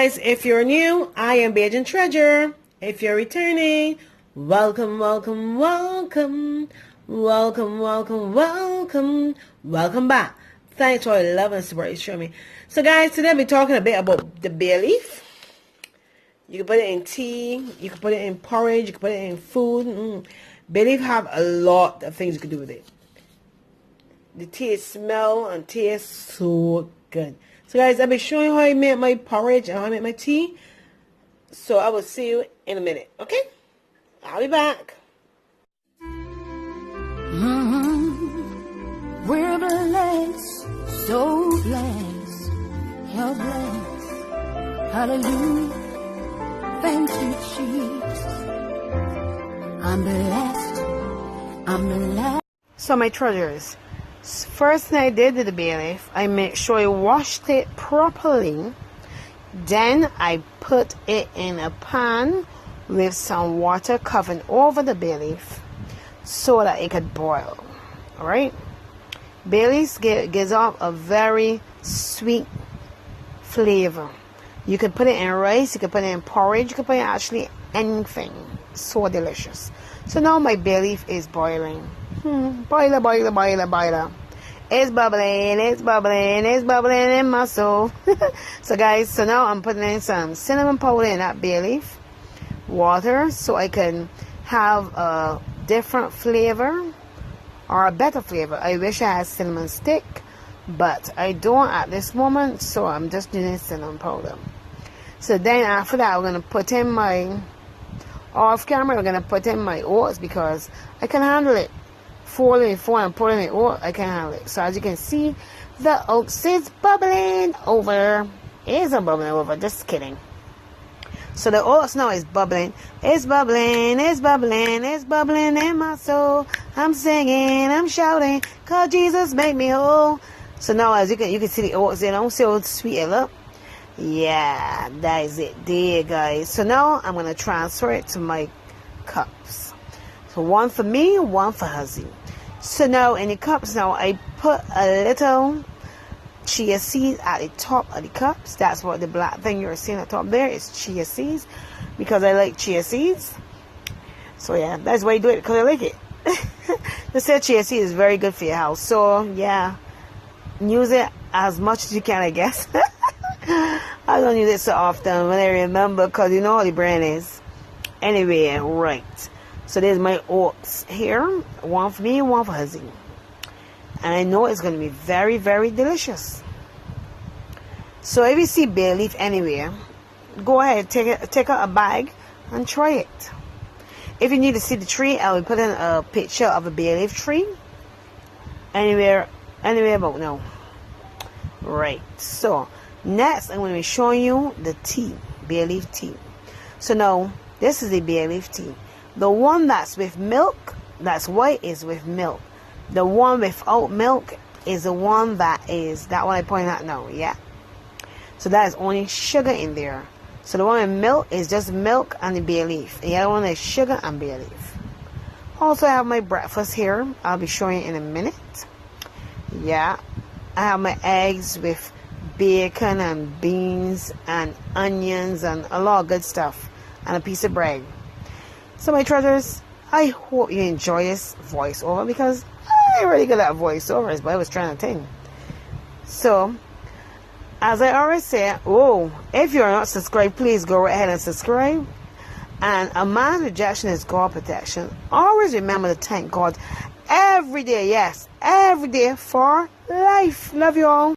Guys, if you're new, I am Bajan Treasure. If you're returning, welcome, welcome, welcome, welcome, welcome, welcome, welcome back. Thanks for your love and support you show me. So guys, today I'll be talking a bit about the bay leaf. You can put it in tea, you can put it in porridge, you can put it in food. Bay leaf have a lot of things you can do with it. The tea smell and taste so good. So guys, I'll be showing you how I make my porridge and how I make my tea. So I will see you in a minute, okay? I'll be back. We're blessed, so blessed, you're blessed, hallelujah, thank you, Jesus. I'm blessed, I'm blessed. So my treasures, first thing I did with the bay leaf, I make sure I washed it properly. Then I put it in a pan with some water covering over the bay leaf so that it could boil. Alright? Bay leaf gives off a very sweet flavor. You can put it in rice, you can put it in porridge, you can put it in actually anything. So delicious. So now my bay leaf is boiling. Boiler, boiler, boiler, boiler. It's bubbling, it's bubbling, it's bubbling in my soul. So guys, so now I'm putting in some cinnamon powder in that bay leaf water so I can have a different flavor or a better flavor. I wish I had cinnamon stick, but I don't at this moment, so I'm just using cinnamon powder. So then after that, I'm going to put in my, off camera, I'm going to put in my oats because I can handle it. Folding and putting it out, I can handle it. So as you can see, the oats is bubbling over. It isn't bubbling over, just kidding. So the oats now is bubbling. It's bubbling, it's bubbling, it's bubbling in my soul. I'm singing, I'm shouting, 'cause Jesus made me whole. So now as you can see the oats, you know, see how sweet it look. Yeah, that is it there, guys. So now I'm gonna transfer it to my cups. So one for me, one for Huzzy. So now in the cups now, I put a little chia seeds at the top of the cups. That's what the black thing you're seeing at the top there is chia seeds. Because I like chia seeds. So yeah, that's why I do it, because I like it. They say chia seeds is very good for your health. So yeah, use it as much as you can, I guess. I don't use it so often when I remember, because you know how the brain is. Anyway, right. So there's my oats here. One for me, one for Huzzy. And I know it's going to be very, very delicious. So if you see bay leaf anywhere, go ahead, take out a bag and try it. If you need to see the tree, I will put in a picture of a bay leaf tree. Anywhere about now. Right. So next, I'm going to be showing you the tea, bay leaf tea. So now, this is the bay leaf tea. The one that's with milk, that's white, is with milk. The one without milk is the one that one I pointed out now, yeah. So that is only sugar in there. So the one with milk is just milk and the bay leaf. The other one is sugar and bay leaf. Also, I have my breakfast here. I'll be showing you in a minute. Yeah. I have my eggs with bacon and beans and onions and a lot of good stuff. And a piece of bread. So my treasures, I hope you enjoy this voiceover because I really good at voiceovers, but I was trying to think. So, as I always say, if you're not subscribed, please go right ahead and subscribe. And a man's rejection is God's protection. Always remember to thank God every day, yes, every day for life. Love you all.